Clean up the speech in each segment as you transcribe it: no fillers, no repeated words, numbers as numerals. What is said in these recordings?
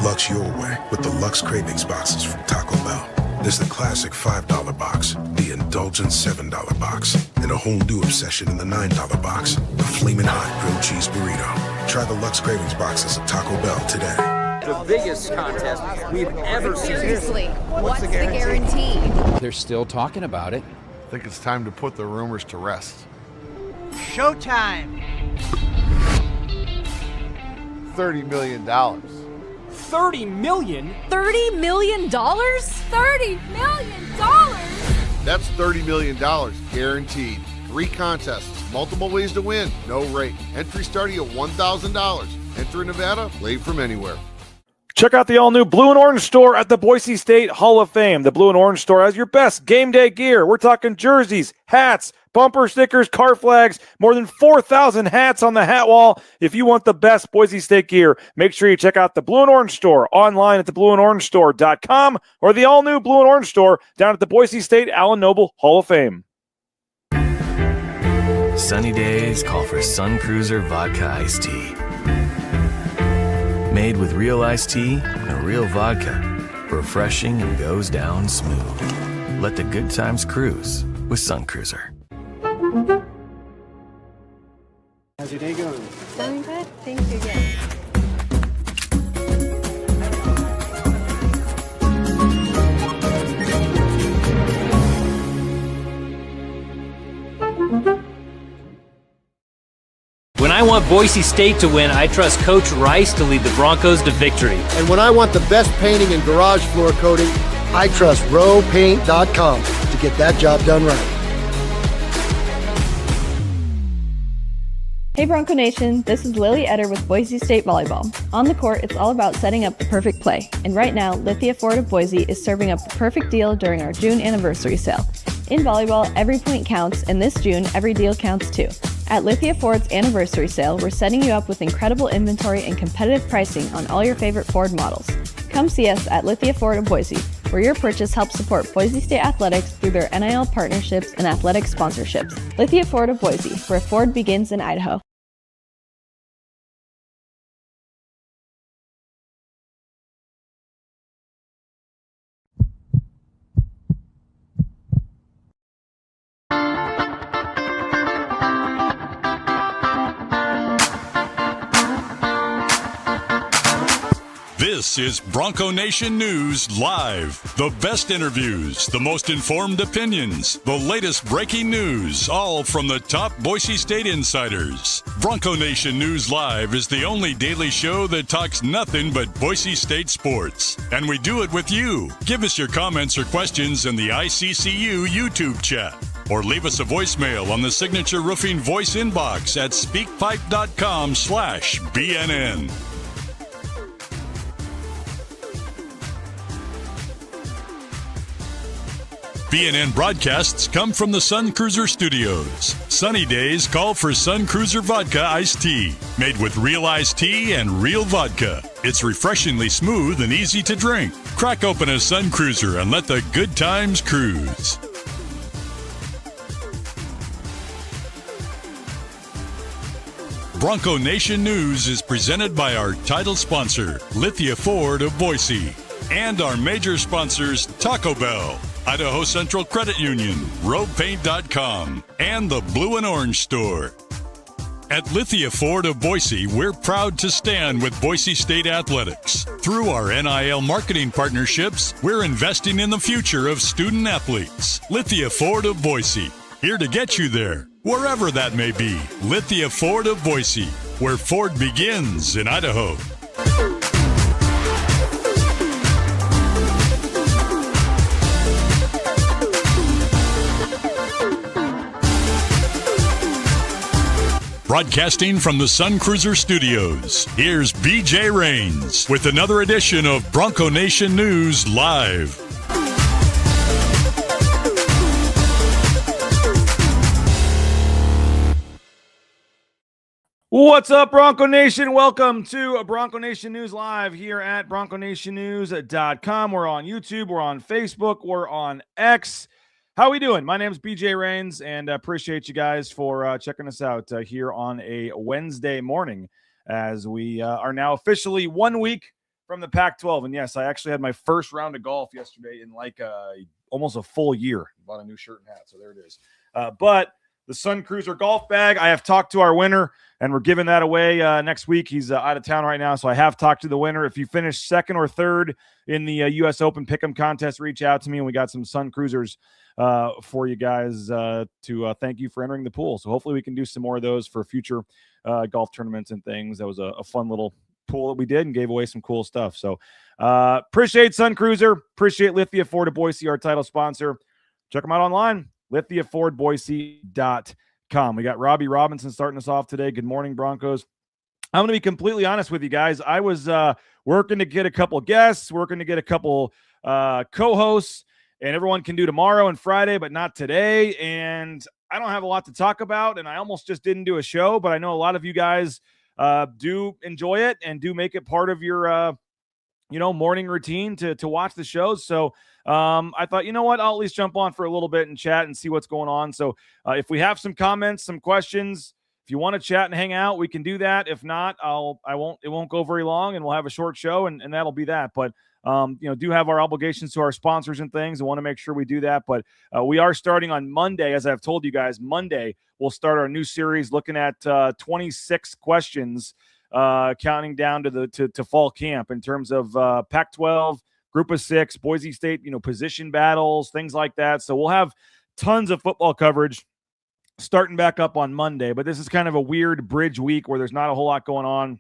Lux your way with the Lux Cravings boxes from Taco Bell. There's the classic $5 box, the indulgent $7 box, and a whole new obsession in the $9 box, the flaming hot grilled cheese burrito. Try the Lux Cravings boxes at Taco Bell today. The biggest contest we've ever seen. Seriously, what's the guarantee? They're still talking about it. I think it's time to put the rumors to rest. Showtime! $30 million. $30 million? $30 million? $30 million? That's $30 million guaranteed. 3 contests, multiple ways to win, no rate. Entry starting at $1,000. Enter in Nevada, play from anywhere. Check out the all-new Blue and Orange store at the Boise State Hall of Fame. The Blue and Orange store has your best game day gear. We're talking jerseys, hats, bumper stickers, car flags, more than 4,000 hats on the hat wall. If you want the best Boise State gear, make sure you check out the Blue and Orange store online at theblueandorangestore.com or the all-new Blue and Orange store down at the Boise State Allen Noble Hall of Fame. Sunny days call for Sun Cruiser Vodka Iced Tea. Made with real iced tea and real vodka. Refreshing and goes down smooth. Let the good times cruise with Sun Cruiser. How's your day going? Going good. Thank you again. When I want Boise State to win, I trust Coach Rice to lead the Broncos to victory. And when I want the best painting and garage floor coating, I trust rowpaint.com to get that job done right. Hey Bronco Nation, this is Lily Etter with Boise State Volleyball. On the court, it's all about setting up the perfect play. And right now, Lithia Ford of Boise is serving up the perfect deal during our June anniversary sale. In volleyball, every point counts, and this June, every deal counts too. At Lithia Ford's anniversary sale, we're setting you up with incredible inventory and competitive pricing on all your favorite Ford models. Come see us at Lithia Ford of Boise, where your purchase helps support Boise State athletics through their NIL partnerships and athletic sponsorships. Lithia Ford of Boise, where Ford begins in Idaho. This is Bronco Nation News Live. The best interviews, the most informed opinions, the latest breaking news, all from the top Boise State insiders. Bronco Nation News Live is the only daily show that talks nothing but Boise State sports. And we do it with you. Give us your comments or questions in the ICCU YouTube chat. Or leave us a voicemail on the Signature Roofing voice inbox at speakpipe.com/BNN. BNN broadcasts come from the Sun Cruiser Studios. Sunny days call for Sun Cruiser Vodka Iced Tea, made with real iced tea and real vodka. It's refreshingly smooth and easy to drink. Crack open a Sun Cruiser and let the good times cruise. Bronco Nation News is presented by our title sponsor, Lithia Ford of Boise, and our major sponsors, Taco Bell, Idaho Central Credit Union, RowPaint.com, and the Blue and Orange Store. At Lithia Ford of Boise, we're proud to stand with Boise State athletics. Through our NIL marketing partnerships, we're investing in the future of student athletes. Lithia Ford of Boise, here to get you there, wherever that may be. Lithia Ford of Boise, where Ford begins in Idaho. Broadcasting from the Sun Cruiser Studios, here's BJ Rains with another edition of Bronco Nation News Live. What's up, Bronco Nation? Welcome to Bronco Nation News Live here at BroncoNationNews.com. We're on YouTube, we're on Facebook, we're on X. How we doing? My name is BJ Rains, and appreciate you guys for checking us out here on a Wednesday morning as we are now officially 1 week from the Pac-12. And yes, I actually had my first round of golf yesterday in like almost a full year. Bought a new shirt and hat, so there it is. But the Sun Cruiser golf bag, I have talked to our winner, and we're giving that away next week. He's out of town right now, so I have talked to the winner. If you finish second or third in the U.S. Open Pick'em contest, reach out to me, and we got some Sun Cruisers for you guys to thank you for entering the pool. So hopefully we can do some more of those for future golf tournaments and things. That was a fun little pool that we did and gave away some cool stuff. So appreciate Sun Cruiser. Appreciate Lithia Ford of Boise, our title sponsor. Check them out online, LithiaFordBoise.com. We got Robbie Robinson starting us off today. Good morning, Broncos. I'm going to be completely honest with you guys. I was working to get a couple guests, working to get a couple co-hosts, and everyone can do tomorrow and Friday, but not today. And I don't have a lot to talk about, and I almost just didn't do a show, but I know a lot of you guys do enjoy it and do make it part of your morning routine to watch the shows. So I thought, you know what, I'll at least jump on for a little bit and chat and see what's going on. So if we have some comments, some questions, if you want to chat and hang out, we can do that. If not, it won't go very long, and we'll have a short show, and that'll be that. But do have our obligations to our sponsors and things. I want to make sure we do that. But we are starting on Monday, as I've told you guys. Monday, we'll start our new series looking at 26 questions, counting down to fall camp in terms of Pac-12, Group of 6, Boise State, position battles, things like that. So we'll have tons of football coverage starting back up on Monday. But this is kind of a weird bridge week where there's not a whole lot going on.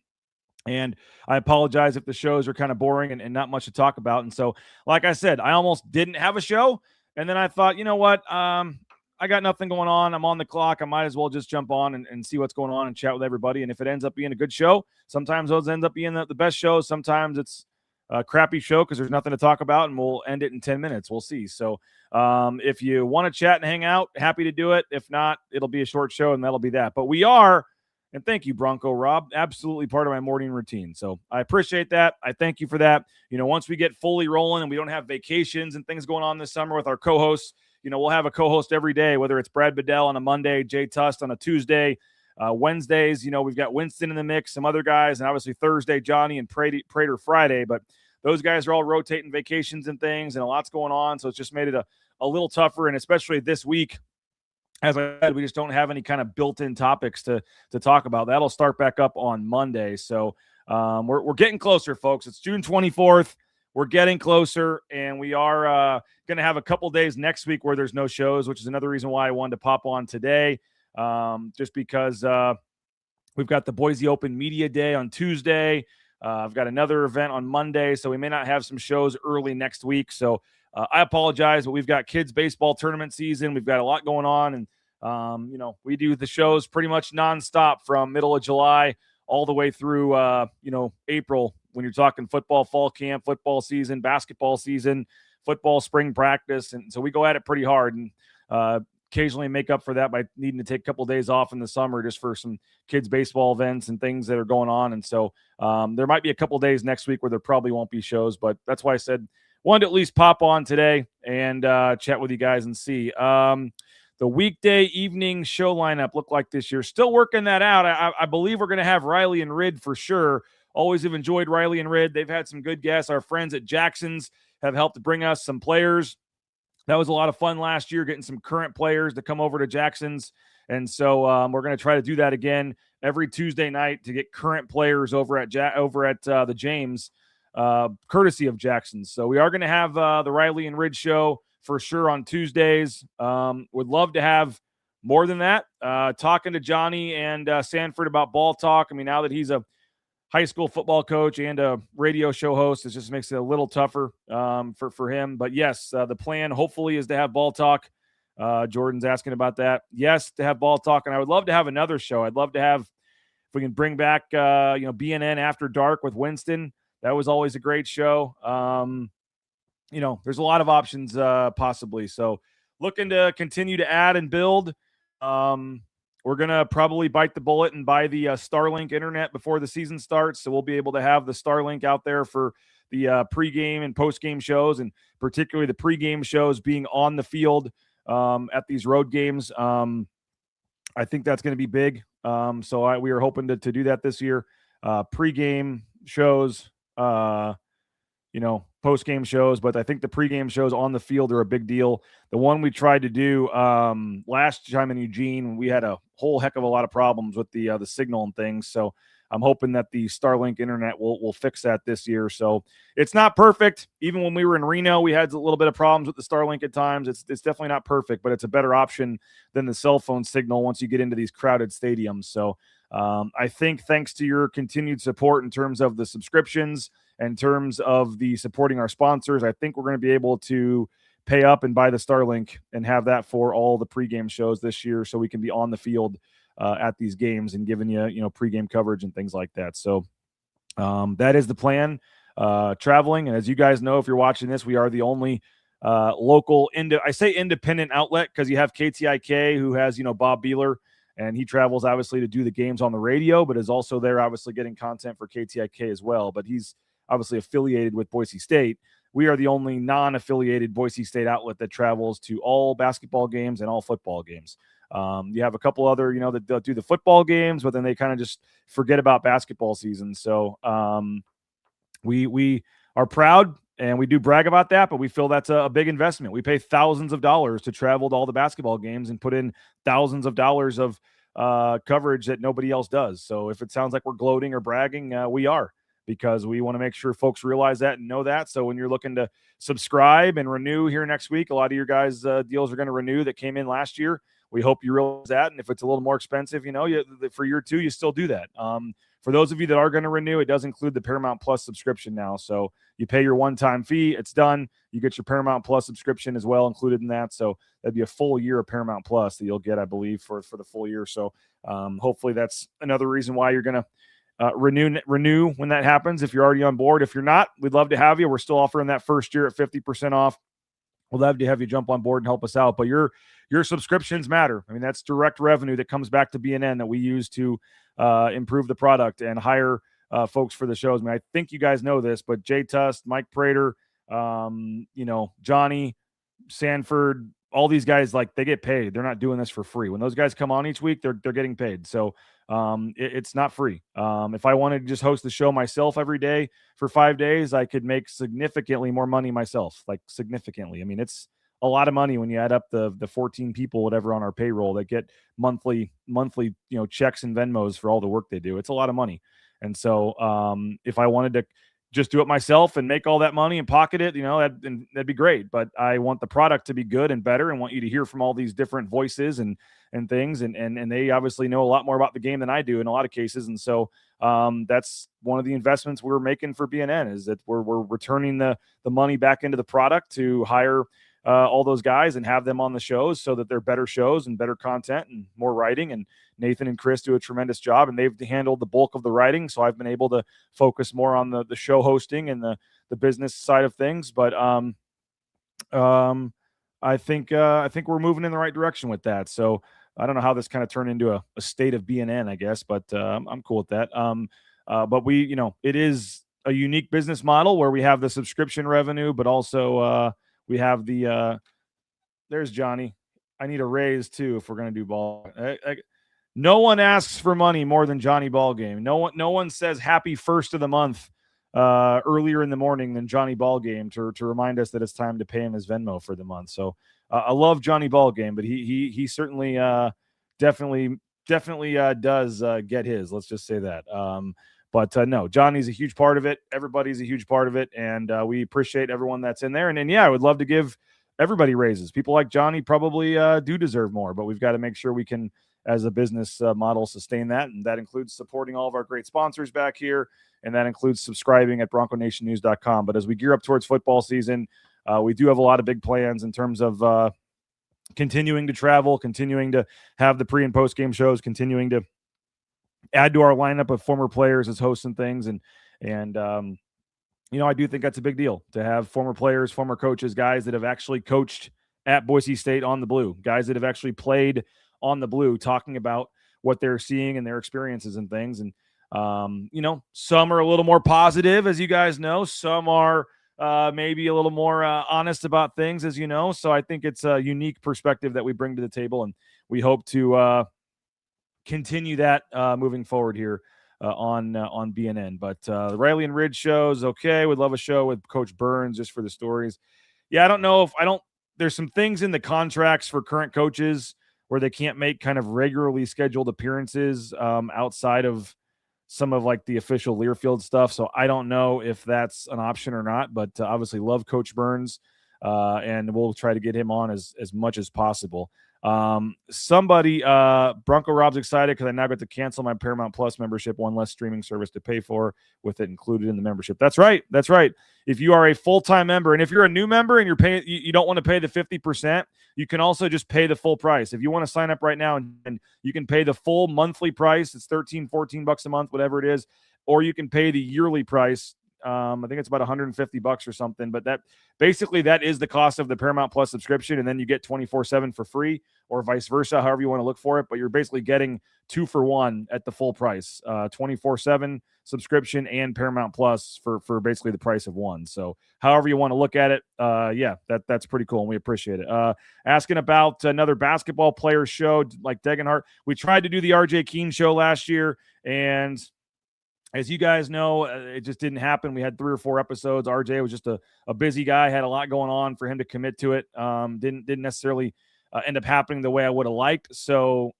And I apologize if the shows are kind of boring and not much to talk about. And so, like I said, I almost didn't have a show. And then I thought, you know what? I got nothing going on. I'm on the clock. I might as well just jump on and see what's going on and chat with everybody. And if it ends up being a good show, sometimes those end up being the best shows. Sometimes it's a crappy show because there's nothing to talk about, and we'll end it in 10 minutes. We'll see. So if you want to chat and hang out, happy to do it. If not, it'll be a short show, and that'll be that. But we are, and thank you, Bronco Rob, absolutely part of my morning routine. So I appreciate that. I thank you for that. Once we get fully rolling and we don't have vacations and things going on this summer with our co-hosts, we'll have a co-host every day, whether it's Brad Bedell on a Monday, Jay Tust on a Tuesday, Wednesdays, we've got Winston in the mix, some other guys, and obviously Thursday, Johnny and Prater Friday. But those guys are all rotating vacations and things, and a lot's going on. So it's just made it a little tougher. And especially this week, as I said, we just don't have any kind of built-in topics to talk about. That'll start back up on Monday. So we're getting closer, folks. It's June 24th. We're getting closer, and we are going to have a couple days next week where there's no shows, which is another reason why I wanted to pop on today, just because we've got the Boise Open Media Day on Tuesday. I've got another event on Monday, so we may not have some shows early next week. So I apologize, but we've got kids baseball tournament season. We've got a lot going on, and we do the shows pretty much nonstop from middle of July all the way through April. When you're talking football fall camp, football season, basketball season, football spring practice, and so we go at it pretty hard, and occasionally make up for that by needing to take a couple of days off in the summer just for some kids baseball events and things that are going on. And so there might be a couple of days next week where there probably won't be shows, but that's why I said wanted to at least pop on today and chat with you guys and see. The weekday evening show lineup looked like this year. Still working that out. I believe we're going to have Riley and Rid for sure. Always have enjoyed Riley and Rid. They've had some good guests. Our friends at Jackson's have helped bring us some players. That was a lot of fun last year, getting some current players to come over to Jackson's. And so we're going to try to do that again every Tuesday night to get current players over at the James, courtesy of Jackson's. So we are going to have the Riley and Rid show for sure on Tuesdays. Would love to have more than that. Talking to Johnny and Sanford about ball talk. I mean, now that he's a high school football coach and a radio show host, it just makes it a little tougher for him. But yes, the plan hopefully is to have ball talk. Jordan's asking about that. Yes, to have ball talk. And I would love to have another show. I'd love to have, if we can bring back, BNN After Dark with Winston. That was always a great show. There's a lot of options possibly. So looking to continue to add and build. We're going to probably bite the bullet and buy the Starlink internet before the season starts. So we'll be able to have the Starlink out there for the pregame and postgame shows, and particularly the pregame shows being on the field at these road games. I think that's going to be big. So we are hoping to do that this year. Pregame shows post-game shows, but I think the pre-game shows on the field are a big deal. The one we tried to do last time in Eugene, we had a whole heck of a lot of problems with the signal and things. So I'm hoping that the Starlink internet will fix that this year. So it's not perfect. Even when we were in Reno, we had a little bit of problems with the Starlink at times. It's definitely not perfect, but it's a better option than the cell phone signal once you get into these crowded stadiums. So I think thanks to your continued support in terms of the subscriptions, in terms of the supporting our sponsors, I think we're going to be able to pay up and buy the Starlink and have that for all the pregame shows this year, so we can be on the field at these games and giving you pregame coverage and things like that. So that is the plan. Traveling, and as you guys know, if you're watching this, we are the only local I say independent outlet, because you have KTIK, who has Bob Beeler, and he travels obviously to do the games on the radio, but is also there obviously getting content for KTIK as well. But he's obviously affiliated with Boise State. We are the only non-affiliated Boise State outlet that travels to all basketball games and all football games. You have a couple other, that do the football games, but then they kind of just forget about basketball season. So we are proud, and we do brag about that, but we feel that's a big investment. We pay thousands of dollars to travel to all the basketball games and put in thousands of dollars of coverage that nobody else does. So if it sounds like we're gloating or bragging, we are, because we want to make sure folks realize that and know that. So when you're looking to subscribe and renew here next week, a lot of your guys' deals are going to renew that came in last year. We hope you realize that. And if it's a little more expensive, for year two, you still do that. For those of you that are going to renew, it does include the Paramount Plus subscription now. So you pay your one-time fee. It's done. You get your Paramount Plus subscription as well included in that. So that'd be a full year of Paramount Plus that you'll get, I believe, for the full year. So hopefully that's another reason why you're going to renew when that happens, if you're already on board. If you're not, we'd love to have you. We're still offering that first year at 50% off. We'd love to have you jump on board and help us out. But your subscriptions matter. I mean, that's direct revenue that comes back to BNN that we use to improve the product and hire folks for the shows. I mean, I think you guys know this, but Jay Tust, Mike Prater, Johnny Sanford, all these guys, like, they get paid. They're not doing this for free. When those guys come on each week, they're getting paid. So it's not free. If I wanted to just host the show myself every day for 5 days, I could make significantly more money myself, like significantly. I mean, it's a lot of money when you add up the 14 people, whatever, on our payroll that get monthly, checks and Venmos for all the work they do. It's a lot of money. And so if I wanted to just do it myself and make all that money and pocket it, that'd be great. But I want the product to be good and better, and want you to hear from all these different voices and things. And they obviously know a lot more about the game than I do in a lot of cases. And so that's one of the investments we're making for BNN, is that we're returning the money back into the product to hire all those guys and have them on the shows, so that they're better shows and better content and more writing. And Nathan and Chris do a tremendous job, and they've handled the bulk of the writing. So I've been able to focus more on the show hosting and the business side of things. But I think we're moving in the right direction with that. So I don't know how this kind of turned into a state of BNN, I guess, but I'm cool with that. But we, it is a unique business model where we have the subscription revenue, but also we have there's Johnny. I need a raise too if we're going to do ball. No one asks for money more than Johnny Ballgame. No one says happy first of the month earlier in the morning than Johnny Ballgame to remind us that it's time to pay him his Venmo for the month. So I love Johnny Ballgame, but he certainly definitely does get his. Let's just say that. But no, Johnny's a huge part of it. Everybody's a huge part of it. And we appreciate everyone that's in there. And yeah, I would love to give everybody raises. People like Johnny probably do deserve more, but we've got to make sure we can, as a business model, sustain that. And that includes supporting all of our great sponsors back here. And that includes subscribing at BroncoNationNews.com. But as we gear up towards football season, we do have a lot of big plans in terms of continuing to travel, continuing to have the pre and post game shows, continuing to add to our lineup of former players as hosts and things. And I do think that's a big deal to have former players, former coaches, guys that have actually coached at Boise State on the blue, guys that have actually played on the blue, talking about what they're seeing and their experiences and things. And, some are a little more positive, as you guys know. Some are maybe a little more honest about things, as you know. So I think it's a unique perspective that we bring to the table, and we hope to continue that moving forward here. on BNN. But the Riley and Ridge shows, okay. Would love a show with Coach Burns just for the stories. Yeah, I don't know if there's some things in the contracts for current coaches where they can't make kind of regularly scheduled appearances outside of some of like the official Learfield stuff. So I don't know if that's an option or not, but obviously love Coach Burns and we'll try to get him on as much as possible. Somebody, Bronco Rob's excited because I now get to cancel my Paramount Plus membership, one less streaming service to pay for with it included in the membership. That's right. That's right. If you are a full-time member and if you're a new member and you're paying, you don't want to pay the 50%, you can also just pay the full price. If you want to sign up right now and you can pay the full monthly price, it's $13-14 a month, whatever it is, or you can pay the yearly price. I think it's about $150 or something, but that is the cost of the Paramount Plus subscription. And then you get 24/7 for free or vice versa, however you want to look for it. But you're basically getting 2 for 1 at the full price, 24/7 subscription and Paramount Plus for basically the price of one. So however you want to look at it. That's pretty cool. And we appreciate it. Asking about another basketball player show like Degenhart. We tried to do the RJ Keene show last year, and as you guys know, it just didn't happen. We had 3 or 4 episodes. RJ was just a busy guy, had a lot going on for him to commit to it. Didn't necessarily end up happening the way I would have liked. So,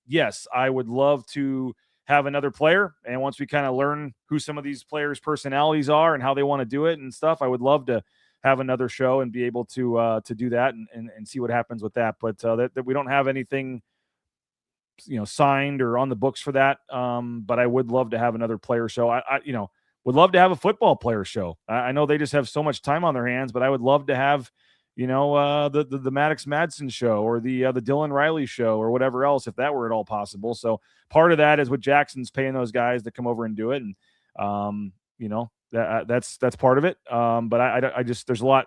yes, I would love to have another player. And once we kind of learn who some of these players' personalities are and how they want to do it and stuff, I would love to have another show and be able to do that and see what happens with that. But that we don't have anything signed or on the books for that. But I would love to have another player show. I would love to have a football player show. I know they just have so much time on their hands, but I would love to have, the Maddox Madsen show or the Dylan Riley show or whatever else, if that were at all possible. So part of that is what Jackson's paying those guys to come over and do it. And, that's part of it. But I just, there's a lot,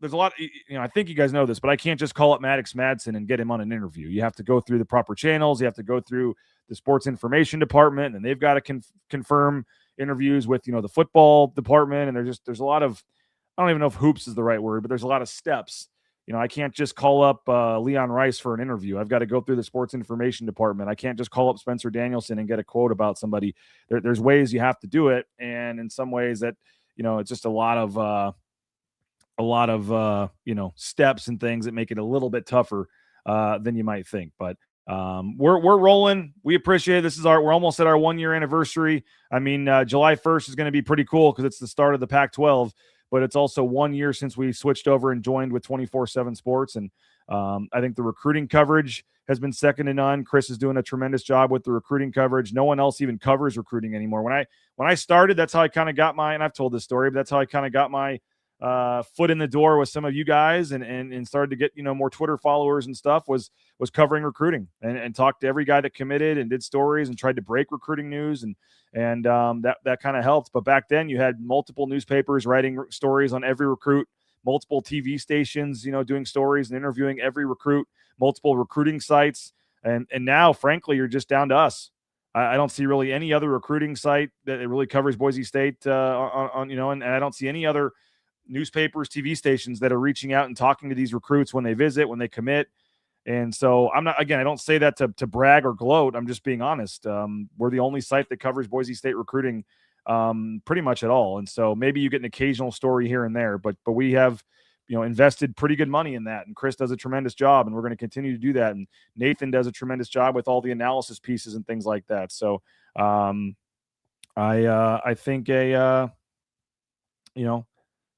there's a lot, I think you guys know this, but I can't just call up Maddox Madsen and get him on an interview. You have to go through the proper channels. You have to go through the sports information department, and they've got to confirm interviews with, the football department. And there's a lot of, I don't even know if hoops is the right word, but there's a lot of steps. I can't just call up Leon Rice for an interview. I've got to go through the sports information department. I can't just call up Spencer Danielson and get a quote about somebody. There's ways you have to do it. And in some ways that, it's just a lot of steps and things that make it a little bit tougher than you might think. But we're rolling. We appreciate it. We're almost at our 1-year anniversary. I mean, July 1st is going to be pretty cool because it's the start of the Pac-12, but it's also 1 year since we switched over and joined with 24/7 Sports. And I think the recruiting coverage has been second to none. Chris is doing a tremendous job with the recruiting coverage. No one else even covers recruiting anymore. When I started, that's how I kind of got and I've told this story, but that's how I kind of got my foot in the door with some of you guys and started to get, more Twitter followers and stuff was covering recruiting and talked to every guy that committed and did stories and tried to break recruiting news. And that kind of helped. But back then you had multiple newspapers writing stories on every recruit, multiple TV stations, doing stories and interviewing every recruit, multiple recruiting sites. And now, frankly, you're just down to us. I don't see really any other recruiting site that really covers Boise State and I don't see any other newspapers, TV stations that are reaching out and talking to these recruits when they visit, when they commit. And so I don't say that to brag or gloat. I'm just being honest. We're the only site that covers Boise State recruiting pretty much at all. And so maybe you get an occasional story here and there, but we have, invested pretty good money in that. And Chris does a tremendous job, and we're going to continue to do that. And Nathan does a tremendous job with all the analysis pieces and things like that. So I think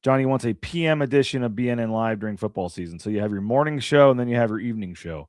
Johnny wants a PM edition of BNN Live during football season. So you have your morning show and then you have your evening show.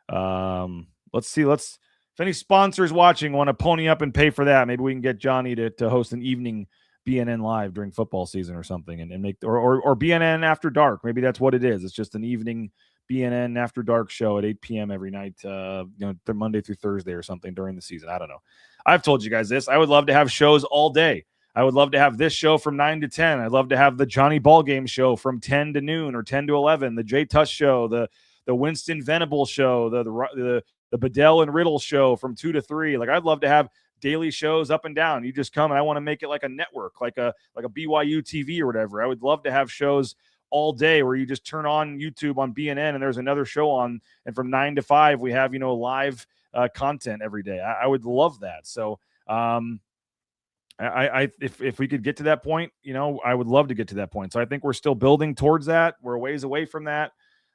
Let's see. If any sponsors watching want to pony up and pay for that, maybe we can get Johnny to host an evening BNN Live during football season or something and make, or BNN After Dark. Maybe that's what it is. It's just an evening BNN After Dark show at 8 p.m. every night, Monday through Thursday or something during the season. I don't know. I've told you guys this. I would love to have shows all day. I would love to have this show from 9 to 10. I'd love to have the Johnny Ballgame show from 10 to noon or 10 to 11, the Jay Tuss show, the Winston Venable show, the Bedell and Riddle show from 2 to 3. Like, I'd love to have daily shows up and down. You just come and I want to make it like a network, like a BYU TV or whatever. I would love to have shows all day where you just turn on YouTube on BNN and there's another show on, and from 9 to 5 we have, live content every day. I would love that. So If we could get to that point, I would love to get to that point. So I think we're still building towards that. We're a ways away from that.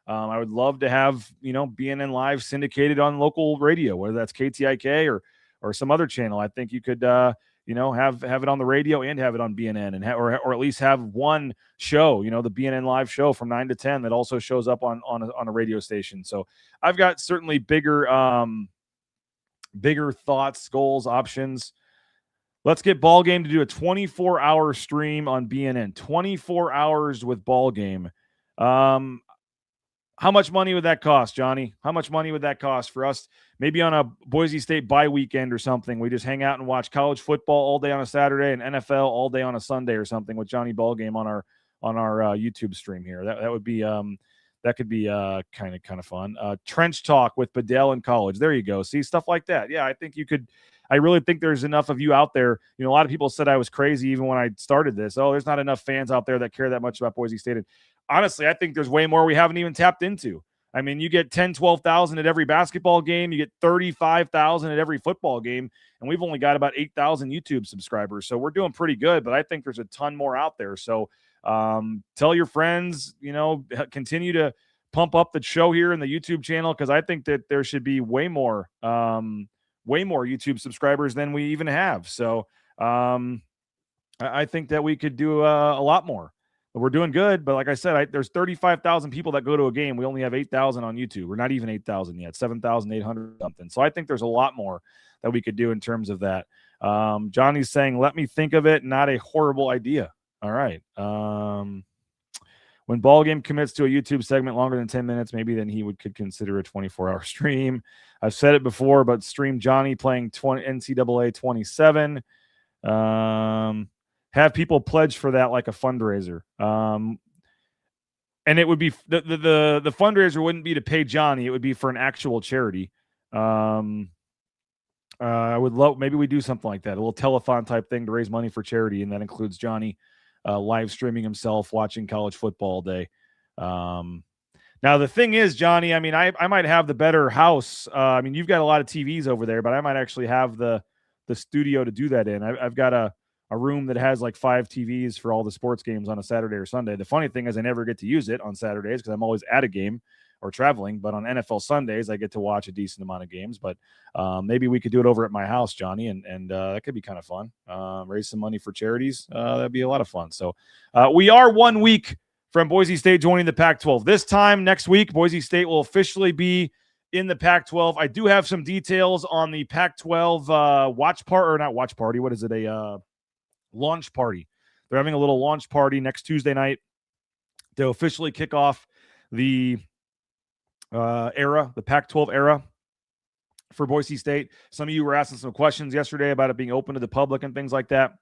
I would love to have, BNN Live syndicated on local radio, whether that's KTIK or some other channel. I think you could, have it on the radio and have it on BNN or at least have one show, the BNN Live show from 9 to 10 that also shows up on a radio station. So I've got certainly bigger thoughts, goals, options. Let's get Ball Game to do a 24-hour stream on BNN. 24 hours with Ball Game. How much money would that cost, Johnny? How much money would that cost for us? Maybe on a Boise State bye weekend or something. We just hang out and watch college football all day on a Saturday and NFL all day on a Sunday or something with Johnny Ball Game on our YouTube stream here. That would be that could be kind of fun. Trench talk with Bedell in college. There you go. See, stuff like that. Yeah, I think you could. I really think there's enough of you out there. A lot of people said I was crazy even when I started this. Oh, there's not enough fans out there that care that much about Boise State. And honestly, I think there's way more we haven't even tapped into. I mean, you get 10, 12,000 at every basketball game. You get 35,000 at every football game. And we've only got about 8,000 YouTube subscribers. So we're doing pretty good, but I think there's a ton more out there. So tell your friends, continue to pump up the show here in the YouTube channel, because I think that there should be way more YouTube subscribers than we even have. So I think that we could do a lot more. But we're doing good. But like I said, there's 35,000 people that go to a game. We only have 8,000 on YouTube. We're not even 8,000 yet, 7,800 something. So I think there's a lot more that we could do in terms of that. Johnny's saying, let me think of it. Not a horrible idea. All right. When Ball Game commits to a YouTube segment longer than 10 minutes, maybe then he could consider a 24-hour stream. I've said it before, but stream Johnny playing NCAA 27. Have people pledge for that like a fundraiser. And it would be the fundraiser wouldn't be to pay Johnny. It would be for an actual charity. I would love, maybe we do something like that, a little telethon type thing to raise money for charity. And that includes Johnny live streaming himself, watching college football all day. Now, the thing is, Johnny, I mean, I might have the better house. I mean, you've got a lot of TVs over there, but I might actually have the studio to do that in. I've got a room that has like 5 TVs for all the sports games on a Saturday or Sunday. The funny thing is I never get to use it on Saturdays because I'm always at a game or traveling. But on NFL Sundays, I get to watch a decent amount of games. But maybe we could do it over at my house, Johnny, and that could be kind of fun. Raise some money for charities. That'd be a lot of fun. So we are 1 week from Boise State joining the Pac-12. This time next week, Boise State will officially be in the Pac-12. I do have some details on the Pac-12 watch party, or not watch party. What is it? A launch party. They're having a little launch party next Tuesday night to officially kick off the era, the Pac-12 era for Boise State. Some of you were asking some questions yesterday about it being open to the public and things like that.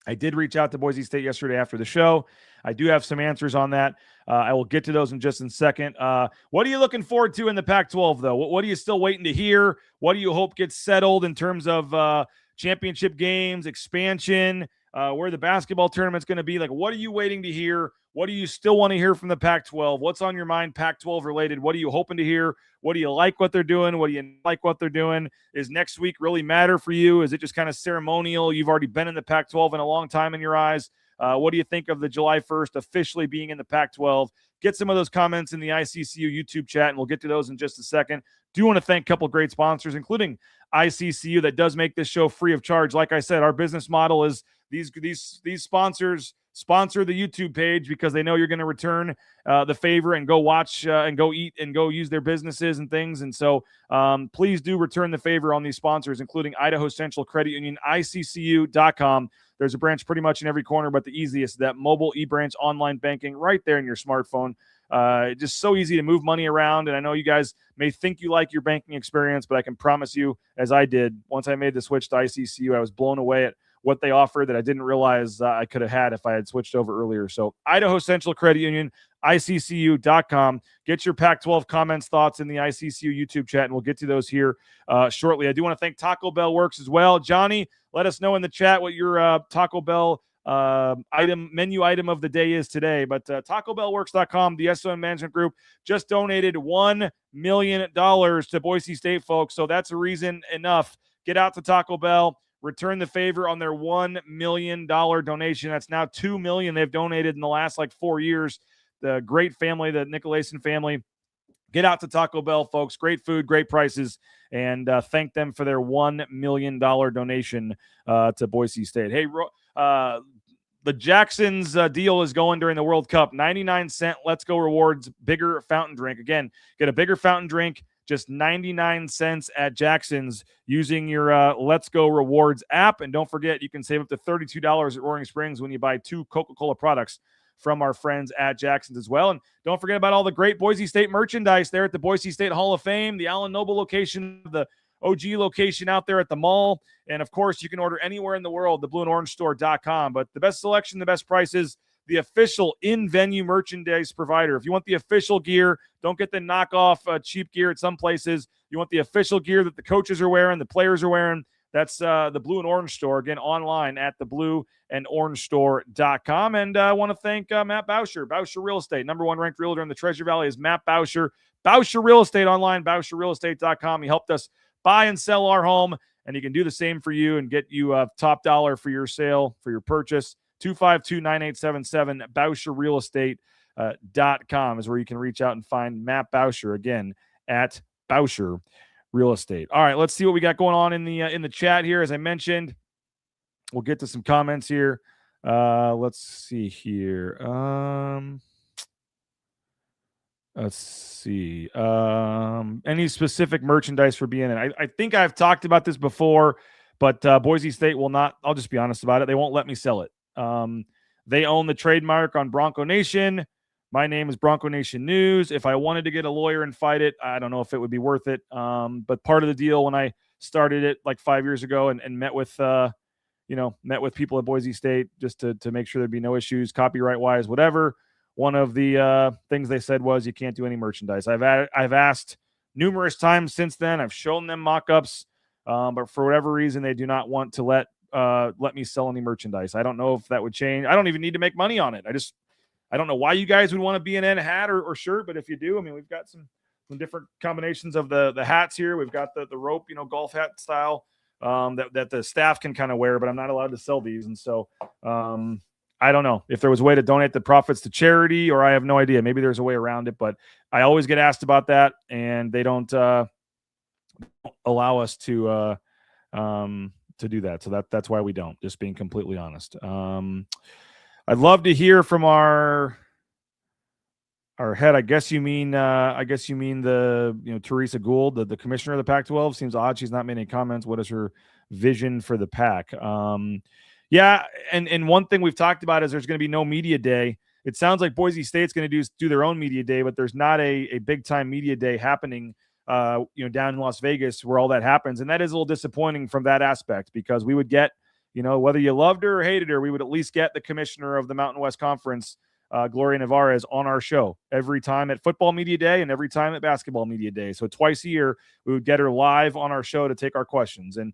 I did reach out to Boise State yesterday after the show. I do have some answers on that. I will get to those in just a second. What are you looking forward to in the Pac-12, though? What are you still waiting to hear? What do you hope gets settled in terms of championship games, expansion, where the basketball tournament's going to be? Like, what are you waiting to hear? What do you still want to hear from the Pac-12? What's on your mind Pac-12 related? What are you hoping to hear? What do you like what they're doing? What do you like what they're doing? Is next week really matter for you? Is it just kind of ceremonial? You've already been in the Pac-12 in a long time in your eyes. What do you think of the July 1st officially being in the Pac-12? Get some of those comments in the ICCU YouTube chat, and we'll get to those in just a second. Do want to thank a couple great sponsors, including ICCU, that does make this show free of charge. Like I said, our business model is these sponsors sponsor the YouTube page because they know you're going to return the favor and go watch and go eat and go use their businesses and things. And so please do return the favor on these sponsors, including Idaho Central Credit Union, ICCU.com. There's a branch pretty much in every corner, but the easiest, that mobile e-branch online banking right there in your smartphone. Just so easy to move money around. And I know you guys may think you like your banking experience, but I can promise you, as I did, once I made the switch to ICCU, I was blown away at what they offered that I didn't realize I could have had if I had switched over earlier. So Idaho Central Credit Union, ICCU.com. Get your Pac-12 comments, thoughts in the ICCU YouTube chat, and we'll get to those here shortly. I do want to thank Taco Bell Works as well. Johnny, let us know in the chat what your Taco Bell menu item of the day is today. But TacoBellWorks.com, the SON Management Group, just donated $1 million to Boise State, folks. So that's a reason enough. Get out to Taco Bell. return the favor on their $1 million donation. That's now $2 million they've donated in the last 4 years. The great family, the Nicolason family. Get out to Taco Bell, folks. Great food, great prices, and thank them for their $1 million donation to Boise State. Hey, the Jackson's deal is going during the World Cup. 99-cent Let's Go Rewards bigger fountain drink. Again, get a bigger fountain drink, just 99 cents at Jackson's using your Let's Go Rewards app. And don't forget, you can save up to $32 at Roaring Springs when you buy 2 Coca-Cola products from our friends at Jackson's as well. And don't forget about all the great Boise State merchandise there at the Boise State Hall of Fame, the Allen Noble location, the OG location out there at the mall. And, of course, you can order anywhere in the world, theblueandorangestore.com. But the best selection, the best prices, the official in-venue merchandise provider. If you want the official gear, don't get the knockoff cheap gear at some places. You want the official gear that the coaches are wearing, the players are wearing. That's the Blue and Orange Store, again, online at theblueandorangestore.com. And I want to thank Matt Bauscher, Bauscher Real Estate. Number 1 ranked realtor in the Treasure Valley is Matt Bauscher. Bauscher Real Estate online, bauscherrealestate.com. He helped us buy and sell our home, and he can do the same for you and get you top dollar for your sale, for your purchase. 252-9877, bauscherrealestate.com is where you can reach out and find Matt Bauscher, again, at Bauscher Real Estate. All right, let's see what we got going on in the chat here. As I mentioned, we'll get to some comments here. Let's see here. Let's see. Any specific merchandise for BNN? I think I've talked about this before, but Boise State will not. I'll just be honest about it. They won't let me sell it. They own the trademark on Bronco Nation. My name is Bronco Nation News. If I wanted to get a lawyer and fight it, I don't know if it would be worth it. But part of the deal when I started it 5 years ago and met with people at Boise State just to make sure there'd be no issues, copyright wise, whatever. One of the things they said was you can't do any merchandise. I've asked numerous times since then. I've shown them mock-ups, but for whatever reason, they do not want to let me sell any merchandise. I don't know if that would change. I don't even need to make money on it. I don't know why you guys would want a BNN hat or shirt, but if you do, I mean, we've got some different combinations of the hats here. We've got the rope, golf hat style that the staff can kind of wear, but I'm not allowed to sell these. And so I don't know if there was a way to donate the profits to charity, or I have no idea. Maybe there's a way around it, but I always get asked about that, and they don't allow us to do that. So that's why we don't, just being completely honest. I'd love to hear from our head. I guess you mean the Teresa Gould, the commissioner of the Pac-12. Seems odd she's not made any comments. What is her vision for the Pac? Yeah, and one thing we've talked about is there's going to be no media day. It sounds like Boise State's going to do their own media day, but there's not a big time media day happening down in Las Vegas where all that happens. And that is a little disappointing from that aspect, because we would get, whether you loved her or hated her, we would at least get the commissioner of the Mountain West Conference, Gloria Nevarez, on our show every time at football media day and every time at basketball media day. So twice a year, we would get her live on our show to take our questions. And,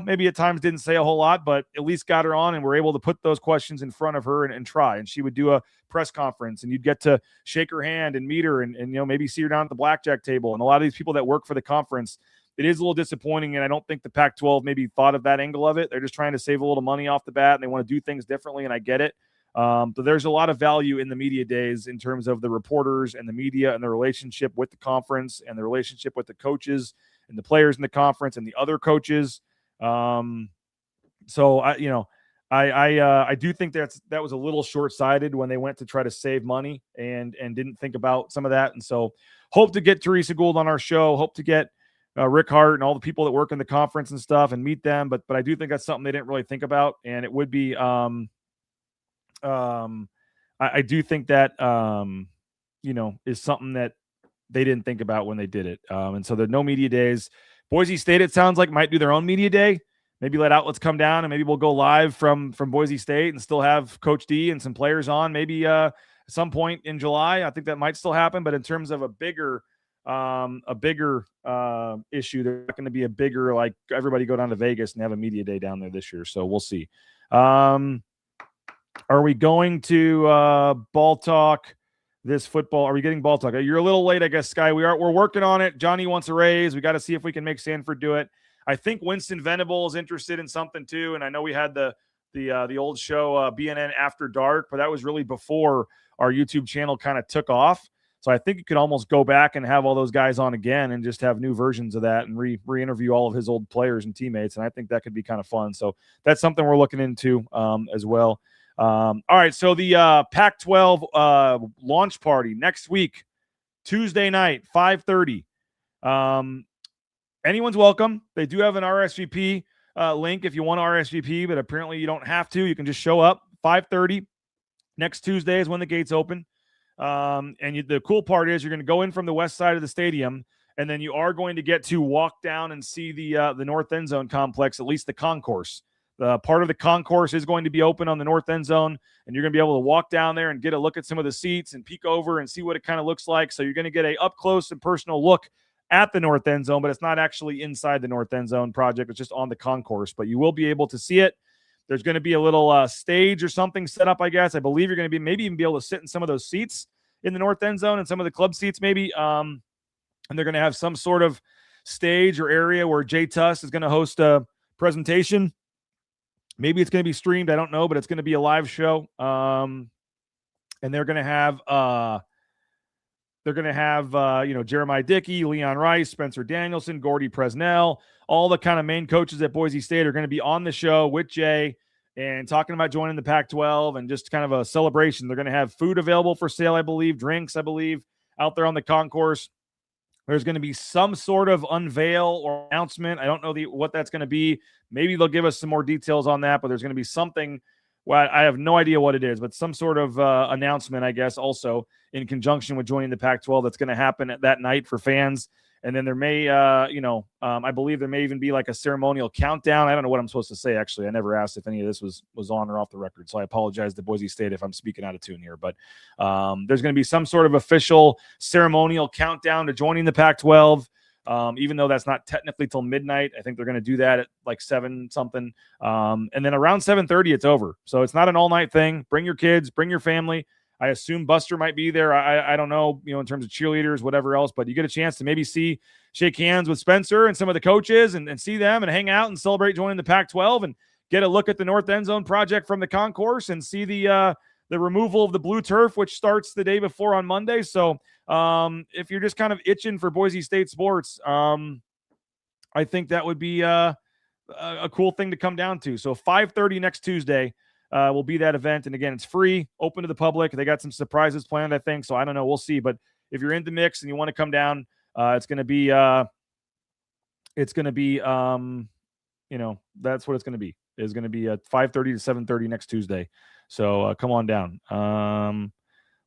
maybe at times didn't say a whole lot, but at least got her on and we're able to put those questions in front of her and try. And she would do a press conference and you'd get to shake her hand and meet her and maybe see her down at the blackjack table. And a lot of these people that work for the conference, it is a little disappointing. And I don't think the Pac-12 maybe thought of that angle of it. They're just trying to save a little money off the bat and they want to do things differently. And I get it. But there's a lot of value in the media days in terms of the reporters and the media and the relationship with the conference and the relationship with the coaches and the players in the conference and the other coaches. So I do think that was a little short-sighted when they went to try to save money and didn't think about some of that. And so hope to get Teresa Gould on our show, hope to get Rick Hart and all the people that work in the conference and stuff and meet them. But I do think that's something they didn't really think about. And it would be, I do think that, is something that they didn't think about when they did it. And so there's no media days. Boise State, it sounds like, might do their own media day. Maybe let outlets come down and maybe we'll go live from Boise State and still have Coach D and some players on maybe at some point in July. I think that might still happen. But in terms of a bigger issue, there's not going to be a bigger, like everybody go down to Vegas and have a media day down there this year. So we'll see. Are we going to ball talk this football? Are we getting ball talk? You're a little late, I guess, Sky. We're working on it. Johnny wants a raise. We got to see if we can make Sanford do it. I think Winston Venable is interested in something too. And I know we had the old show BNN After Dark, but that was really before our YouTube channel kind of took off. So I think you could almost go back and have all those guys on again and just have new versions of that and re-interview all of his old players and teammates. And I think that could be kind of fun. So that's something we're looking into as well. All right. So the Pac-12 launch party next week, Tuesday night, 5:30. Anyone's welcome. They do have an RSVP link if you want RSVP, but apparently you don't have to. You can just show up. 5:30 next Tuesday is when the gates open. The cool part is you're going to go in from the west side of the stadium, and then you are going to get to walk down and see the north end zone complex, at least the concourse. Part of the concourse is going to be open on the north end zone, and you're going to be able to walk down there and get a look at some of the seats and peek over and see what it kind of looks like. So you're going to get a up close and personal look at the north end zone, but it's not actually inside the north end zone project. It's just on the concourse, but you will be able to see it. There's going to be a little stage or something set up, I guess. I believe you're going to be maybe even be able to sit in some of those seats in the north end zone and some of the club seats maybe. And they're going to have some sort of stage or area where Jay Tuss is going to host a presentation. Maybe it's going to be streamed. I don't know, but it's going to be a live show. And they're going to have Jeremiah Dickey, Leon Rice, Spencer Danielson, Gordy Presnell, all the kind of main coaches at Boise State are going to be on the show with Jay and talking about joining the Pac-12 and just kind of a celebration. They're going to have food available for sale, I believe, drinks, I believe, out there on the concourse. There's going to be some sort of unveil or announcement. I don't know what that's going to be. Maybe they'll give us some more details on that, but there's going to be something. Well, I have no idea what it is, but some sort of announcement, I guess, also in conjunction with joining the Pac-12 that's going to happen at that night for fans. And then there may, I believe there may even be like a ceremonial countdown. I don't know what I'm supposed to say, actually. I never asked if any of this was on or off the record, so I apologize to Boise State if I'm speaking out of tune here. But there's going to be some sort of official ceremonial countdown to joining the Pac-12. Even though that's not technically till midnight. I think they're going to do that at like 7 something. And then around 7:30, it's over. So it's not an all-night thing. Bring your kids, bring your family. I assume Buster might be there. I don't know, in terms of cheerleaders, whatever else, but you get a chance to maybe shake hands with Spencer and some of the coaches and see them and hang out and celebrate joining the Pac-12 and get a look at the North End Zone project from the concourse and see the removal of the blue turf, which starts the day before on Monday. So if you're just kind of itching for Boise State sports, I think that would be a cool thing to come down to. So 5:30 next Tuesday will be that event. And again, it's free, open to the public. They got some surprises planned, I think. So I don't know. We'll see. But if you're in the mix and you want to come down, it's going to be, that's what it's going to be. It's going to be at 5:30 to 7:30 next Tuesday. So come on down.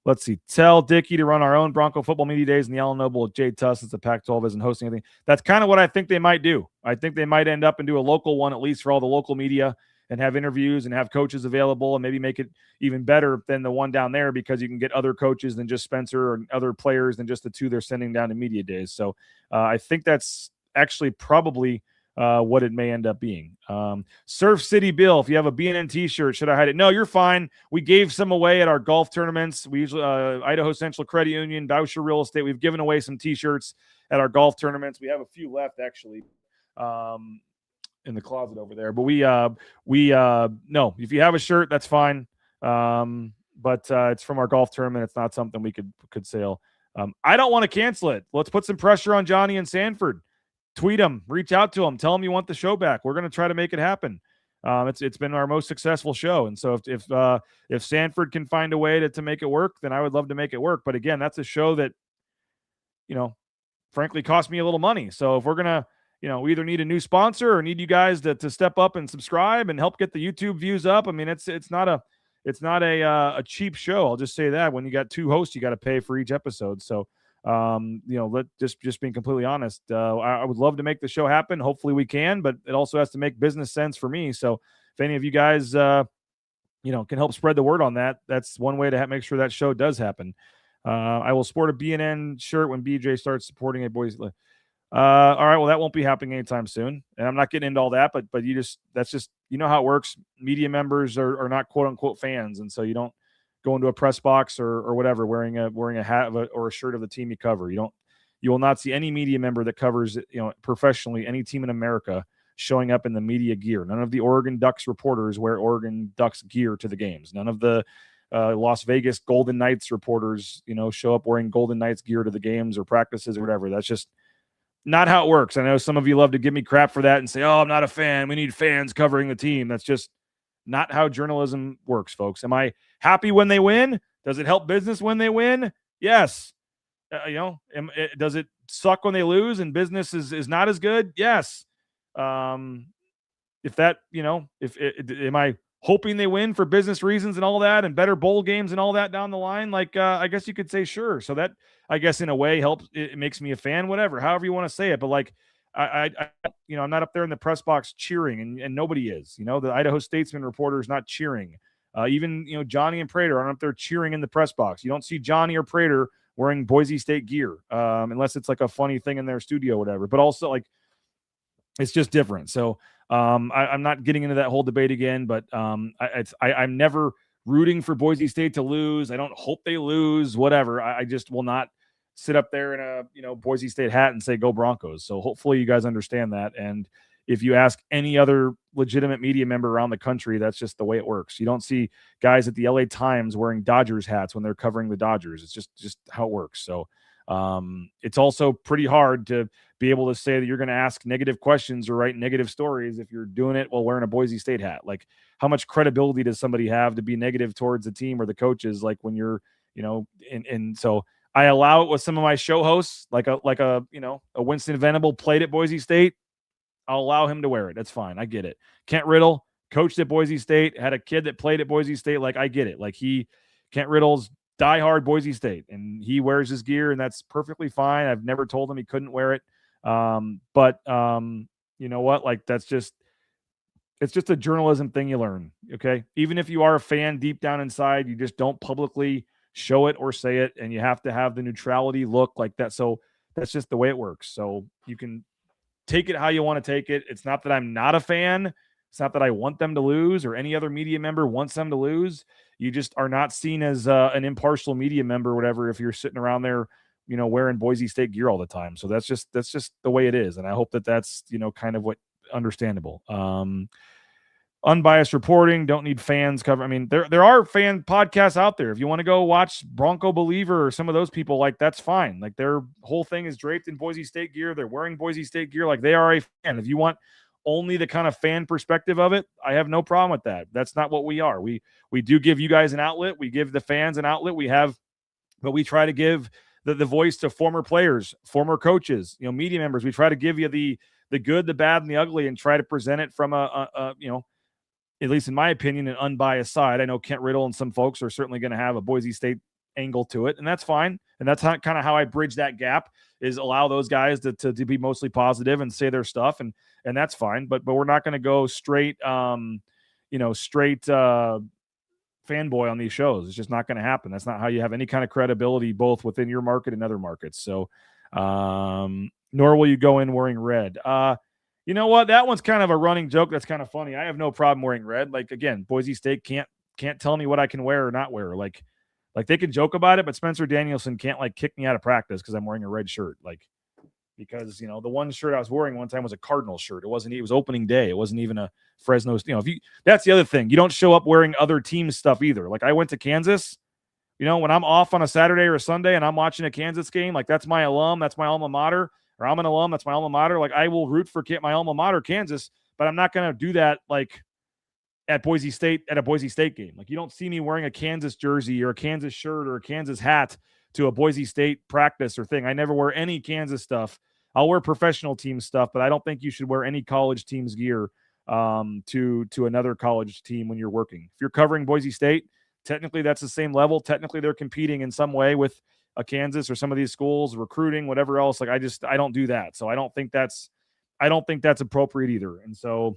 Let's see. Tell Dickey to run our own Bronco football media days in the Allen Noble with Jay Tuss since the Pac-12 isn't hosting anything. That's kind of what I think they might do. I think they might end up and do a local one, at least for all the local media, and have interviews and have coaches available and maybe make it even better than the one down there because you can get other coaches than just Spencer or other players than just the two they're sending down to media days. So I think that's actually probably what it may end up being. Surf City Bill, if you have a BNN t-shirt, should I hide it? No, you're fine. We gave some away at our golf tournaments. We usually, Idaho Central Credit Union, Bauscher Real Estate, we've given away some t-shirts at our golf tournaments. We have a few left actually in the closet over there, but no, if you have a shirt, that's fine. But it's from our golf tournament. It's not something we could sell. I don't want to cancel it. Let's put some pressure on Johnny and Sanford. Tweet them, reach out to them, tell them you want the show back. We're going to try to make it happen. It's been our most successful show. And so if Sanford can find a way to make it work, then I would love to make it work. But again, that's a show that, frankly cost me a little money. So if we're going to, we either need a new sponsor or need you guys to step up and subscribe and help get the YouTube views up. I mean, it's not a cheap show. I'll just say that when you got 2 hosts, you got to pay for each episode. So, just being completely honest, I would love to make the show happen. Hopefully we can, but it also has to make business sense for me. So if any of you guys, can help spread the word on that, that's one way to make sure that show does happen. I will sport a BNN shirt when BJ starts supporting a Boise. All right. Well, that won't be happening anytime soon. And I'm not getting into all that, but that's just, how it works. Media members are not quote unquote fans. And so you don't go into a press box or whatever, wearing a hat or a shirt of the team you cover. You You will not see any media member that covers, professionally any team in America showing up in the media gear. None of the Oregon Ducks reporters wear Oregon Ducks gear to the games. None of the Las Vegas Golden Knights reporters, show up wearing Golden Knights gear to the games or practices or whatever. That's just not how it works. I know some of you love to give me crap for that and say, oh, I'm not a fan. We need fans covering the team. That's just not how journalism works, folks. Am I happy when they win? Does it help business when they win? Yes. Does it suck when they lose and business is not as good? Yes. Am I hoping they win for business reasons and all that and better bowl games and all that down the line? I guess you could say sure. So that, I guess, in a way helps. It makes me a fan, whatever, however you want to say it. But I'm not up there in the press box cheering and nobody is, the Idaho Statesman reporter is not cheering. Even Johnny and Prater aren't up there cheering in the press box. You don't see Johnny or Prater wearing Boise State gear, unless it's like a funny thing in their studio, or whatever. But also, it's just different. So I'm not getting into that whole debate again. But I'm never rooting for Boise State to lose. I don't hope they lose. Whatever. I just will not sit up there in a Boise State hat and say go Broncos. So hopefully you guys understand that. And if you ask any other legitimate media member around the country, that's just the way it works. You don't see guys at the LA Times wearing Dodgers hats when they're covering the Dodgers. It's just how it works. So it's also pretty hard to be able to say that you're going to ask negative questions or write negative stories if you're doing it while wearing a Boise State hat. Like, how much credibility does somebody have to be negative towards the team or the coaches? Like when you're, and so I allow it with some of my show hosts, like a Winston Venable played at Boise State. I'll allow him to wear it. That's fine. I get it. Kent Riddle coached at Boise State, had a kid that played at Boise State. I get it. Kent Riddle's diehard Boise State, and he wears his gear, and that's perfectly fine. I've never told him he couldn't wear it. But you know what? It's just a journalism thing you learn. Okay. Even if you are a fan deep down inside, you just don't publicly show it or say it, and you have to have the neutrality look like that. So that's just the way it works. So you can take it how you want to take it. It's not that I'm not a fan. It's not that I want them to lose or any other media member wants them to lose. You just are not seen as an impartial media member or whatever if you're sitting around there, wearing Boise State gear all the time. So that's just the way it is. And I hope that that's, kind of what understandable. Unbiased reporting, don't need fans cover. I mean, there are fan podcasts out there. If you want to go watch Bronco Believer or some of those people, that's fine. Their whole thing is draped in Boise State gear. They're wearing Boise State gear. They are a fan. If you want only the kind of fan perspective of it, I have no problem with that. That's not what we are. We do give you guys an outlet. We give the fans an outlet. But we try to give the voice to former players, former coaches, media members. We try to give you the good, the bad, and the ugly, and try to present it from at least in my opinion, an unbiased side. I know Kent Riddle and some folks are certainly going to have a Boise State angle to it, and that's fine. And that's kind of how I bridge that gap, is allow those guys to be mostly positive and say their stuff, and that's fine. But we're not going to go straight fanboy on these shows. It's just not going to happen. That's not how you have any kind of credibility, both within your market and other markets. So, nor will you go in wearing red. You know what? That one's kind of a running joke. That's kind of funny. I have no problem wearing red. Again, Boise State can't tell me what I can wear or not wear. They can joke about it, but Spencer Danielson can't kick me out of practice because I'm wearing a red shirt. Because the one shirt I was wearing one time was a Cardinal shirt. It was opening day. It wasn't even a Fresno. That's the other thing. You don't show up wearing other teams' stuff either. I went to Kansas. When I'm off on a Saturday or a Sunday and I'm watching a Kansas game, that's my alum, that's my alma mater. Or I'm an alum, that's my alma mater. I will root for my alma mater, Kansas, but I'm not going to do that at Boise State at a Boise State game. You don't see me wearing a Kansas jersey or a Kansas shirt or a Kansas hat to a Boise State practice or thing. I never wear any Kansas stuff. I'll wear professional team stuff, but I don't think you should wear any college team's gear to another college team when you're working. If you're covering Boise State, technically that's the same level. Technically they're competing in some way with a Kansas or some of these schools, recruiting, whatever else. I don't do that. So I don't think that's appropriate either. And so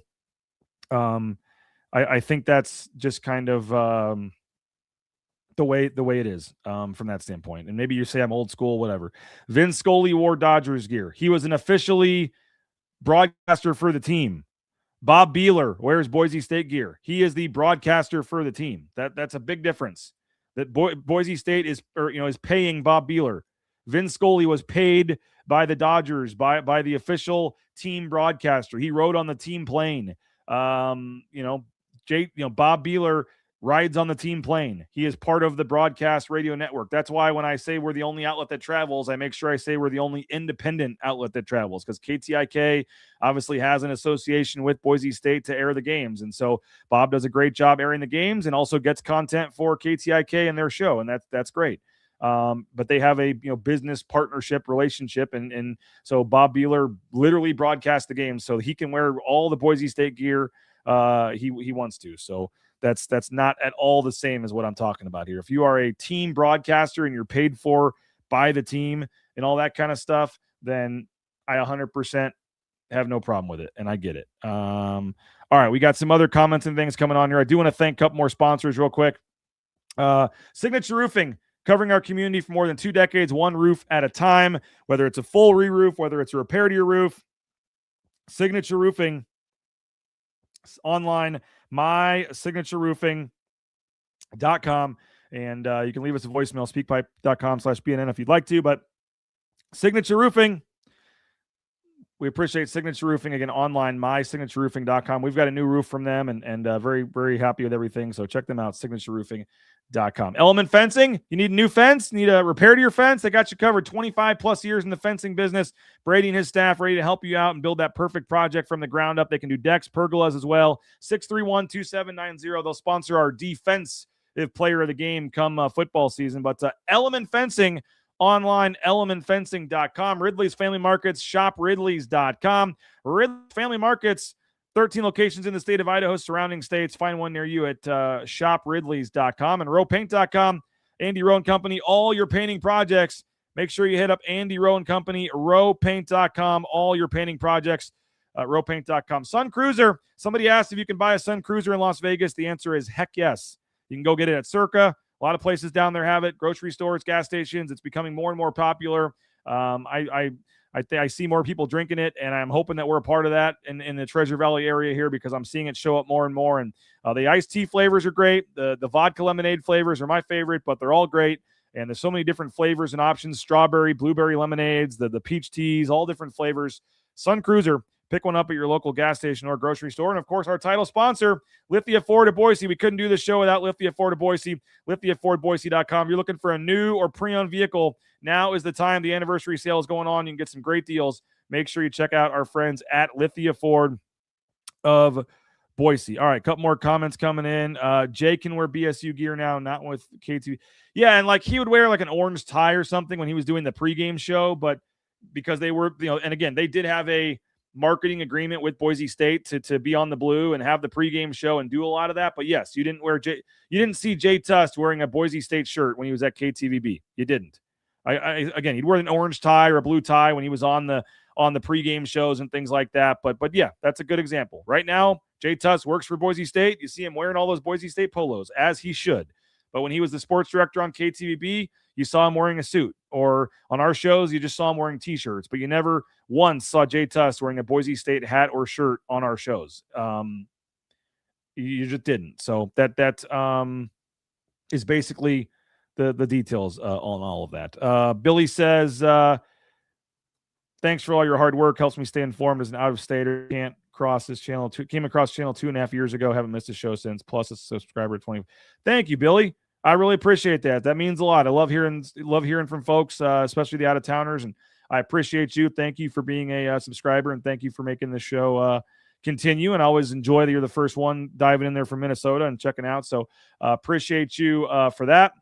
I think that's just kind of the way it is from that standpoint. And maybe you say I'm old school, whatever. Vin Scully wore Dodgers gear. He was an officially broadcaster for the team. Bob Beeler wears Boise State gear. He is the broadcaster for the team. That's a big difference. That Boise State is paying Bob Beeler. Vin Scully was paid by the Dodgers, by the official team broadcaster. He rode on the team plane. Bob Beeler rides on the team plane. He is part of the broadcast radio network. That's why when I say we're the only outlet that travels, I make sure I say we're the only independent outlet that travels, because KTIK obviously has an association with Boise State to air the games. And so Bob does a great job airing the games and also gets content for KTIK and their show. And that's great. But they have a business partnership relationship, and so Bob Beeler literally broadcasts the game so he can wear all the Boise State gear he wants to. So that's not at all the same as what I'm talking about here. If you are a team broadcaster and you're paid for by the team and all that kind of stuff, then I 100% have no problem with it, and I get it. All right, we got some other comments and things coming on here. I do want to thank a couple more sponsors real quick. Signature Roofing, covering our community for more than 2 decades, one roof at a time, whether it's a full re-roof, whether it's a repair to your roof. Signature Roofing online, mysignatureroofing.com, and you can leave us a voicemail, speakpipe.com/BNN if you'd like to. But Signature Roofing, we appreciate Signature Roofing. Again, online, mysignatureroofing.com. We've got a new roof from them, and very, very happy with everything. So check them out, signatureroofing.com. Element Fencing, you need a new fence, need a repair to your fence, they got you covered. 25 plus years in the fencing business. Brady and his staff ready to help you out and build that perfect project from the ground up. They can do decks, pergolas as well. 631-2790. They'll sponsor our defensive player of the game come football season. But Element Fencing, online, elementfencing.com. Ridley's Family Markets, shopridleys.com. Ridley's Family Markets, 13 locations in the state of Idaho, surrounding states. Find one near you at shopridleys.com. And rowpaint.com, Andy Rowe & Company, all your painting projects. Make sure you hit up Andy Rowe & Company, rowpaint.com, all your painting projects, rowpaint.com. Sun Cruiser, somebody asked if you can buy a Sun Cruiser in Las Vegas. The answer is heck yes. You can go get it at Circa. A lot of places down there have it, grocery stores, gas stations. It's becoming more and more popular. I see more people drinking it, and I'm hoping that we're a part of that in the Treasure Valley area here, because I'm seeing it show up more and more. And the iced tea flavors are great. The vodka lemonade flavors are my favorite, but they're all great. And there's so many different flavors and options: strawberry, blueberry lemonades, the peach teas, all different flavors. Sun Cruiser. Pick one up at your local gas station or grocery store. And, of course, our title sponsor, Lithia Ford of Boise. We couldn't do this show without Lithia Ford of Boise, lithiafordboise.com. If you're looking for a new or pre-owned vehicle, now is the time. The anniversary sale is going on. You can get some great deals. Make sure you check out our friends at Lithia Ford of Boise. All right, a couple more comments coming in. Jay can wear BSU gear now, not with KTV. Yeah, and he would wear an orange tie or something when he was doing the pregame show, but because they were, and again, they did have a marketing agreement with Boise State to be on the blue and have the pregame show and do a lot of that. But yes, you didn't see Jay Tust wearing a Boise State shirt when he was at KTVB. You didn't. Again, he'd wear an orange tie or a blue tie when he was on the pregame shows and things like that. But yeah, that's a good example. Right now, Jay Tust works for Boise State. You see him wearing all those Boise State polos, as he should. But when he was the sports director on KTVB, you saw him wearing a suit. Or on our shows, you just saw him wearing T-shirts. But you never once saw Jay Tust wearing a Boise State hat or shirt on our shows. You just didn't. So that is basically the details on all of that. Billy says, thanks for all your hard work. Helps me stay informed as an out-of-stater. Can't cross this channel. Came across channel 2.5 years ago. Haven't missed a show since. Plus a subscriber 20. Thank you, Billy. I really appreciate that. That means a lot. I love hearing from folks, especially the out-of-towners, and I appreciate you. Thank you for being a subscriber, and thank you for making the show continue. And I always enjoy that you're the first one diving in there from Minnesota and checking out. So appreciate you for that.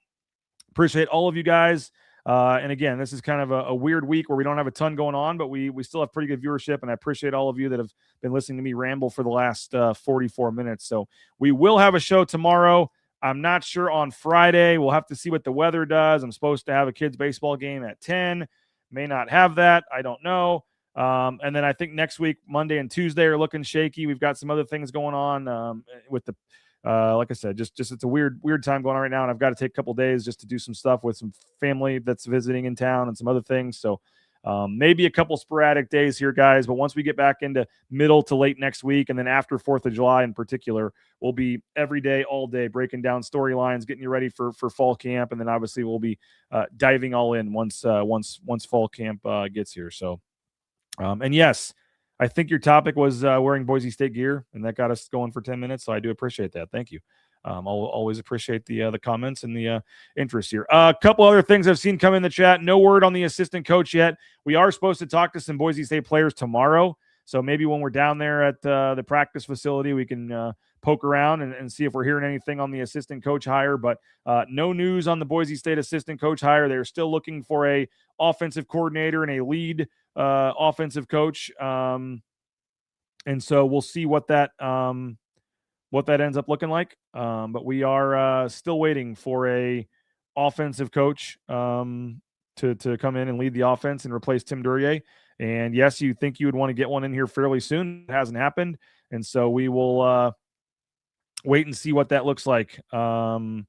Appreciate all of you guys. And again, this is kind of a weird week where we don't have a ton going on, but we still have pretty good viewership, and I appreciate all of you that have been listening to me ramble for the last 44 minutes. So we will have a show tomorrow. I'm not sure on Friday. We'll have to see what the weather does. I'm supposed to have a kids' baseball game at 10. May not have that. I don't know. And then I think next week, Monday and Tuesday are looking shaky. We've got some other things going on with the like I said, just it's a weird time going on right now, and I've got to take a couple days just to do some stuff with some family that's visiting in town and some other things. So Maybe a couple sporadic days here, guys. But once we get back into middle to late next week, and then after 4th of July in particular, we'll be every day, all day, breaking down storylines, getting you ready for fall camp. And then obviously we'll be diving all in once fall camp gets here. So, and yes, I think your topic was wearing Boise State gear, and that got us going for 10 minutes. So I do appreciate that. Thank you. I'll always appreciate the comments and the interest here. A couple other things I've seen come in the chat. No word on the assistant coach yet. We are supposed to talk to some Boise State players tomorrow. So maybe when we're down there at the practice facility, we can poke around and see if we're hearing anything on the assistant coach hire. But no news on the Boise State assistant coach hire. They're still looking for a offensive coordinator and a lead offensive coach. And so we'll see what that ends up looking like. But we are still waiting for a offensive coach to come in and lead the offense and replace Tim Duryea. And yes, you think you would want to get one in here fairly soon. It hasn't happened. And so we will wait and see what that looks like when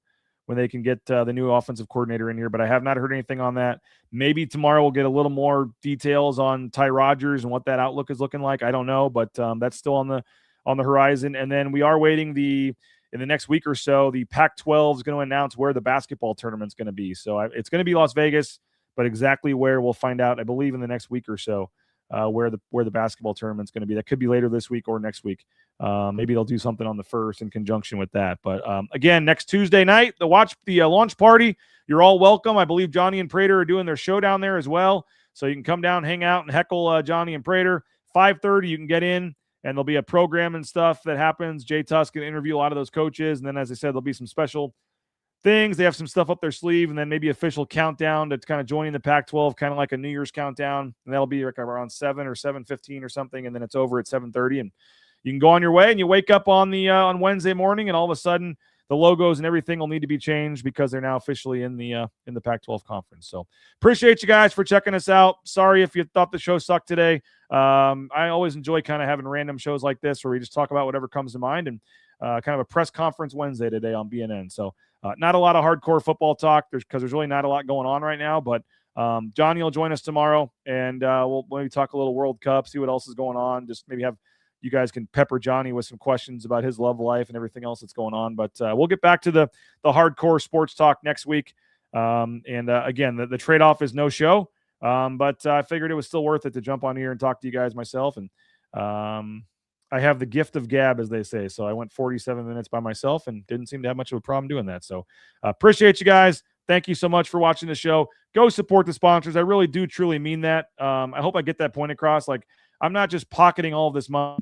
they can get the new offensive coordinator in here. But I have not heard anything on that. Maybe tomorrow we'll get a little more details on Ty Rodgers and what that outlook is looking like. I don't know, but that's still on the horizon. And then we are waiting in the next week or so, the Pac-12 is going to announce where the basketball tournament's going to be. So it's going to be Las Vegas, but exactly where we'll find out, I believe, in the next week or so, where the basketball tournament's going to be. That could be later this week or next week. Maybe they'll do something on the 1st in conjunction with that. But again, next Tuesday night, the launch party, you're all welcome. I believe Johnny and Prater are doing their show down there as well. So you can come down, hang out, and heckle Johnny and Prater. 5:30, you can get in. And there'll be a program and stuff that happens. Jay Tusk can interview a lot of those coaches. And then, as I said, there'll be some special things. They have some stuff up their sleeve, and then maybe official countdown to kind of joining the Pac-12, kind of like a New Year's countdown. And that'll be like around 7 or 7:15 or something. And then it's over at 7:30. And you can go on your way, and you wake up on Wednesday morning, and all of a sudden the logos and everything will need to be changed because they're now officially in the Pac-12 Conference. So appreciate you guys for checking us out. Sorry if you thought the show sucked today. I always enjoy kind of having random shows like this where we just talk about whatever comes to mind, and kind of a press conference Wednesday today on BNN. So not a lot of hardcore football talk because there's really not a lot going on right now, but Johnny will join us tomorrow, and we'll maybe talk a little World Cup, see what else is going on. Just maybe have you guys can pepper Johnny with some questions about his love life and everything else that's going on. But we'll get back to the hardcore sports talk next week. Again, the trade-off is no show. But I figured it was still worth it to jump on here and talk to you guys myself. And I have the gift of gab, as they say. So I went 47 minutes by myself and didn't seem to have much of a problem doing that. So appreciate you guys. Thank you so much for watching the show. Go support the sponsors. I really do truly mean that. I hope I get that point across. Like, I'm not just pocketing all of this money.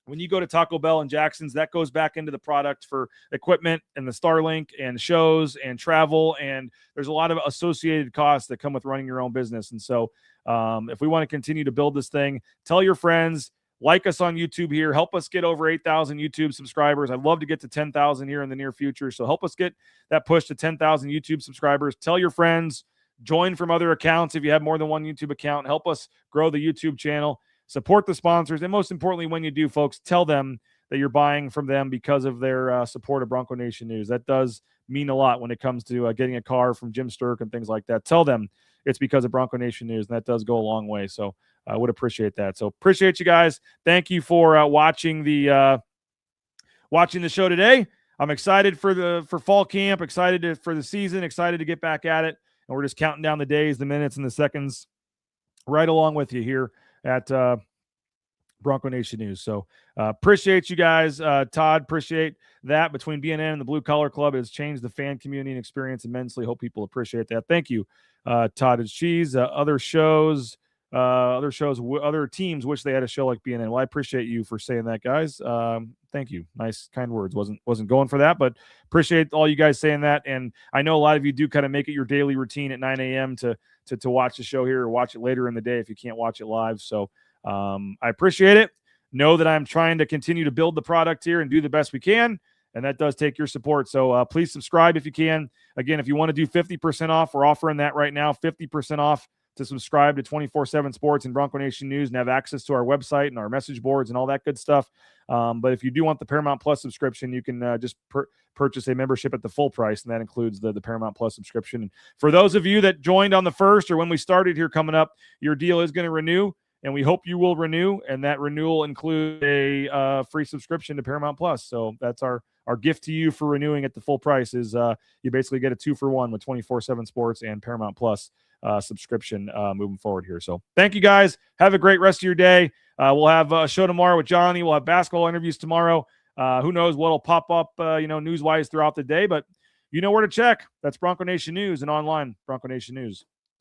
When you go to Taco Bell and Jackson's, that goes back into the product for equipment and the Starlink and shows and travel. And there's a lot of associated costs that come with running your own business. And so if we want to continue to build this thing, tell your friends, like us on YouTube here, help us get over 8,000 YouTube subscribers. I'd love to get to 10,000 here in the near future. So help us get that push to 10,000 YouTube subscribers. Tell your friends, join from other accounts if you have more than one YouTube account. Help us grow the YouTube channel. Support the sponsors, and most importantly, when you do, folks, tell them that you're buying from them because of their support of Bronco Nation News. That does mean a lot when it comes to getting a car from Jim Sturk and things like that. Tell them it's because of Bronco Nation News, and that does go a long way. So I would appreciate that. So appreciate you guys. Thank you for watching the show today. I'm excited for fall camp, excited for the season, excited to get back at it, and we're just counting down the days, the minutes, and the seconds right along with you here at Bronco Nation News. So appreciate you guys. Todd, appreciate that. Between BNN and the Blue Collar Club, it has changed the fan community and experience immensely. Hope people appreciate that. Thank you, Todd and Cheese. Other teams wish they had a show like BNN. Well, I appreciate you for saying that, guys. Thank you. Nice, kind words. Wasn't going for that, but appreciate all you guys saying that. And I know a lot of you do kind of make it your daily routine at 9 a.m. to watch the show here or watch it later in the day if you can't watch it live. So I appreciate it. Know that I'm trying to continue to build the product here and do the best we can. And that does take your support. So please subscribe if you can. Again, if you want to do 50% off, we're offering that right now, 50% off to subscribe to 24/7 Sports and Bronco Nation News and have access to our website and our message boards and all that good stuff. But if you do want the Paramount Plus subscription, you can just purchase a membership at the full price, and that includes the Paramount Plus subscription. And for those of you that joined on the 1st or when we started here coming up, your deal is going to renew, and we hope you will renew, and that renewal includes a free subscription to Paramount Plus. So that's our gift to you for renewing at the full price is you basically get a 2-for-1 with 24/7 Sports and Paramount Plus subscription moving forward here. So thank you guys. Have a great rest of your day. We'll have a show tomorrow with Johnny. We'll have basketball interviews tomorrow. Who knows what'll pop up, news-wise throughout the day, but you know where to check. That's Bronco Nation News and online Bronco Nation News.